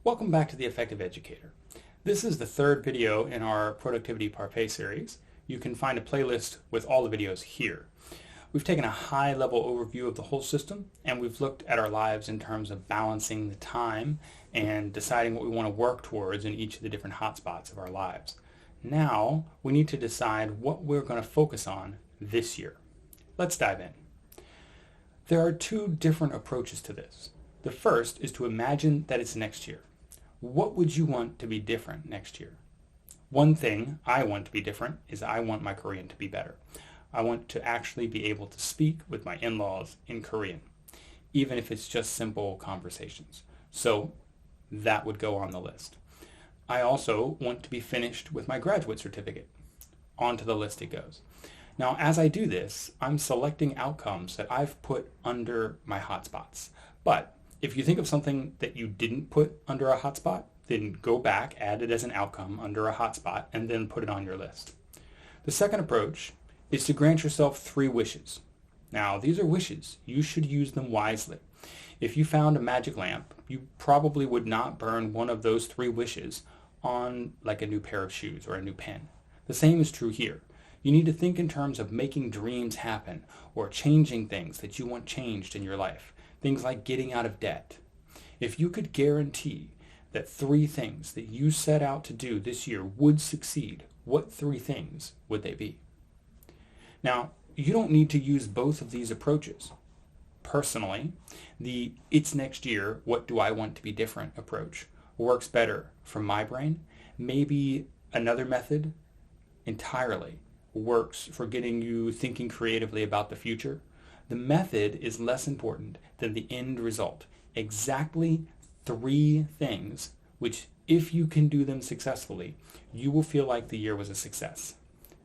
Welcome back to The Effective Educator. This is the third video in our Productivity Parfait series. You can find a playlist with all the videos here. We've taken a high-level overview of the whole system, and we've looked at our lives in terms of balancing the time and deciding what we want to work towards in each of the different hotspots of our lives. Now, we need to decide what we're going to focus on this year. Let's dive in. There are two different approaches to this. The first is to imagine that it's next year. What would you want to be different next year? One thing I want to be different is I want my Korean to be better. I want to actually be able to speak with my in-laws in Korean, even if it's just simple conversations. So that would go on the list. I also want to be finished with my graduate certificate. Onto the list it goes. Now, as I do this, I'm selecting outcomes that I've put under my hotspots. But if you think of something that you didn't put under a hotspot, then go back, add it as an outcome under a hotspot, and then put it on your list. The second approach is to grant yourself 3 wishes. Now, these are wishes. You should use them wisely. If you found a magic lamp, you probably would not burn one of those 3 wishes on like a new pair of shoes or a new pen. The same is true here. You need to think in terms of making dreams happen or changing things that you want changed in your life. Things like getting out of debt. If you could guarantee that 3 things that you set out to do this year would succeed, what 3 things would they be? Now, you don't need to use both of these approaches. Personally, the "it's next year, what do I want to be different" approach works better for my brain. Maybe another method entirely works for getting you thinking creatively about the future. The method is less important than the end result. Exactly 3 things which, if you can do them successfully, you will feel like the year was a success.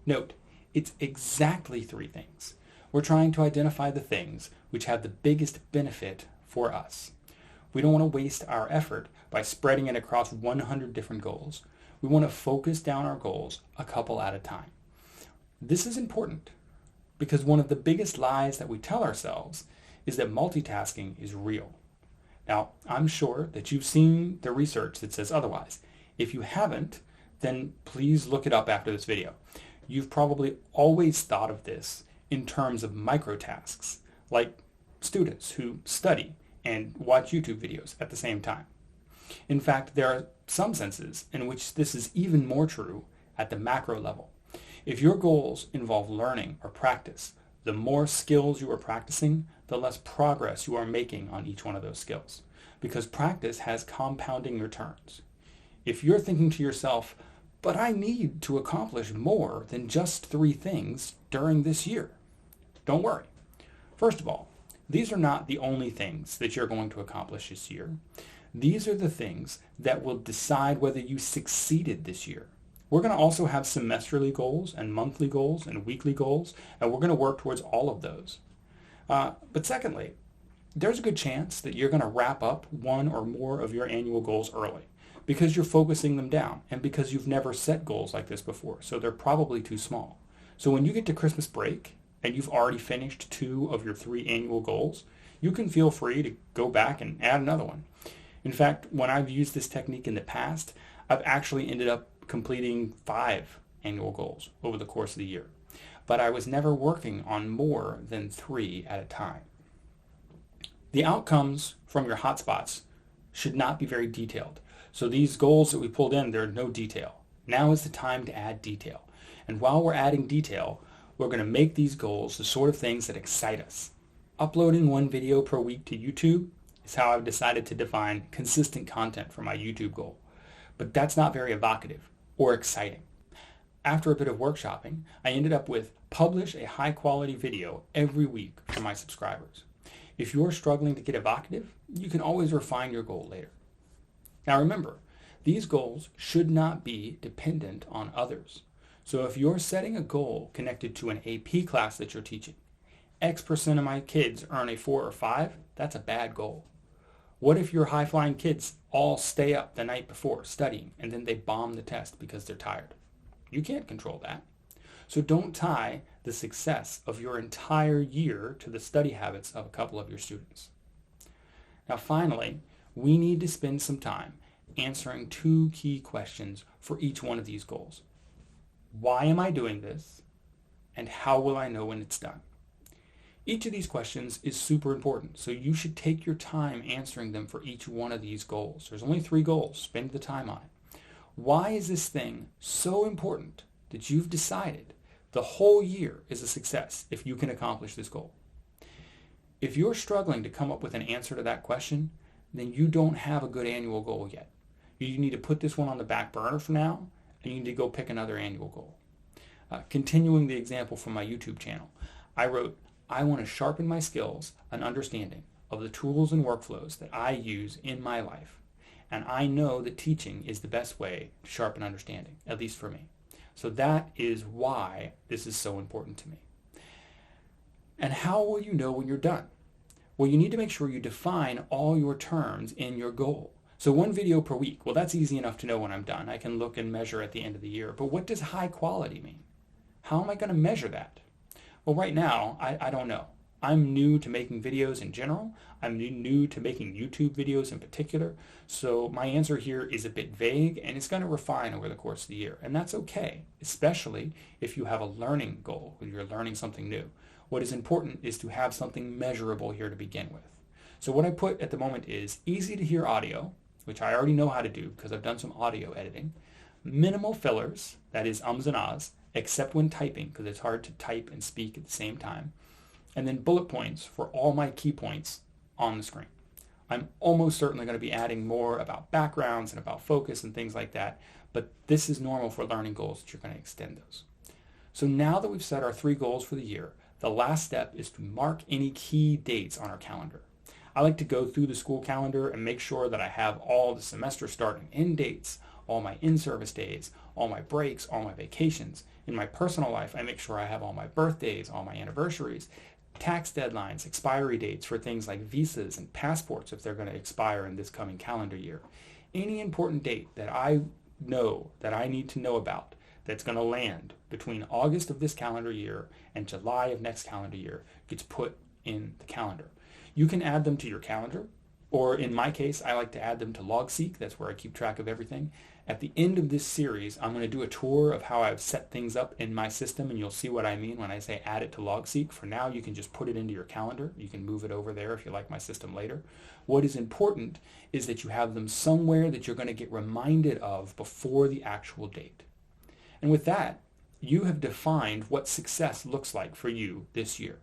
Note, it's exactly 3 things. We're trying to identify the things which have the biggest benefit for us. We don't want to waste our effort by spreading it across 100 different goals. We want to focus down our goals a couple at a time. This is important because one of the biggest lies that we tell ourselves is that multitasking is real. Now, I'm sure that you've seen the research that says otherwise. If you haven't, then please look it up after this video. You've probably always thought of this in terms of microtasks, like students who study and watch YouTube videos at the same time. In fact, there are some senses in which this is even more true at the macro level. If your goals involve learning or practice, the more skills you are practicing, the less progress you are making on each one of those skills, because practice has compounding returns. If you're thinking to yourself, but I need to accomplish more than just 3 things during this year, don't worry. First of all, these are not the only things that you're going to accomplish this year. These are the things that will decide whether you succeeded this year. We're going to also have semesterly goals and monthly goals and weekly goals, and we're going to work towards all of those. But secondly, there's a good chance that you're going to wrap up one or more of your annual goals early because you're focusing them down and because you've never set goals like this before, so they're probably too small. So when you get to Christmas break and you've already finished 2 of your 3 annual goals, you can feel free to go back and add another one. In fact, when I've used this technique in the past, I've actually ended up completing 5 annual goals over the course of the year. But I was never working on more than 3 at a time. The outcomes from your hotspots should not be very detailed. So these goals that we pulled in, there's no detail. Now is the time to add detail. And while we're adding detail, we're going to make these goals the sort of things that excite us. Uploading 1 video per week to YouTube is how I've decided to define consistent content for my YouTube goal. But that's not very evocative or exciting. After a bit of workshopping, I ended up with publish a high-quality video every week for my subscribers. If you're struggling to get evocative, you can always refine your goal later. Now remember, these goals should not be dependent on others. So if you're setting a goal connected to an AP class that you're teaching, X% of my kids earn a 4 or 5, that's a bad goal. What if your high-flying kids all stay up the night before studying and then they bomb the test because they're tired? You can't control that. So don't tie the success of your entire year to the study habits of a couple of your students. Now finally, we need to spend some time answering two key questions for each one of these goals. Why am I doing this? And how will I know when it's done? Each of these questions is super important, so you should take your time answering them for each one of these goals. There's only 3 goals. Spend the time on it. Why is this thing so important that you've decided the whole year is a success if you can accomplish this goal? If you're struggling to come up with an answer to that question, then you don't have a good annual goal yet. You need to put this one on the back burner for now, and you need to go pick another annual goal. Continuing the example from my YouTube channel, I wrote, I want to sharpen my skills and understanding of the tools and workflows that I use in my life. And I know that teaching is the best way to sharpen understanding, at least for me. So that is why this is so important to me. And how will you know when you're done? Well, you need to make sure you define all your terms in your goal. So 1 video per week, well, that's easy enough to know when I'm done. I can look and measure at the end of the year. But what does high quality mean? How am I going to measure that? Well, right now, I don't know. I'm new to making videos in general. I'm new to making YouTube videos in particular. So my answer here is a bit vague, and it's going to refine over the course of the year. And that's okay, especially if you have a learning goal, if you're learning something new. What is important is to have something measurable here to begin with. So what I put at the moment is easy to hear audio, which I already know how to do because I've done some audio editing. Minimal fillers, that is ums and ahs, except when typing because it's hard to type and speak at the same time. And then bullet points for all my key points on the screen. I'm almost certainly going to be adding more about backgrounds and about focus and things like that, but this is normal for learning goals that you're going to extend those. So now that we've set our 3 goals for the year, the last step is to mark any key dates on our calendar. I like to go through the school calendar and make sure that I have all the semester start and end dates, all my in-service days, all my breaks, all my vacations. In my personal life, I make sure I have all my birthdays, all my anniversaries, tax deadlines, expiry dates for things like visas and passports if they're going to expire in this coming calendar year. Any important date that I know that I need to know about that's going to land between August of this calendar year and July of next calendar year gets put in the calendar. You can add them to your calendar, or in my case, I like to add them to LogSeq. That's where I keep track of everything. At the end of this series, I'm going to do a tour of how I've set things up in my system, and you'll see what I mean when I say add it to LogSeq. For now, you can just put it into your calendar. You can move it over there if you like my system later. What is important is that you have them somewhere that you're going to get reminded of before the actual date. And with that, you have defined what success looks like for you this year.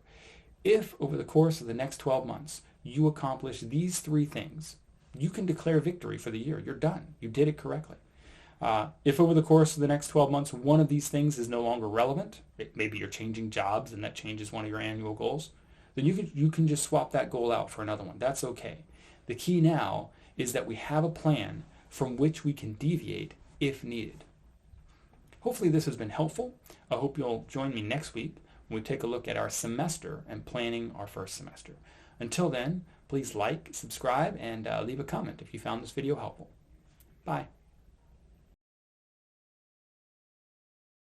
If over the course of the next 12 months, you accomplish these 3 things, you can declare victory for the year. You're done. You did it correctly. If over the course of the next 12 months, one of these things is no longer relevant, maybe you're changing jobs and that changes one of your annual goals, then you can just swap that goal out for another one. That's okay. The key now is that we have a plan from which we can deviate if needed. Hopefully this has been helpful. I hope you'll join me next week when we take a look at our semester and planning our first semester. Until then, please like, subscribe, and leave a comment if you found this video helpful. Bye.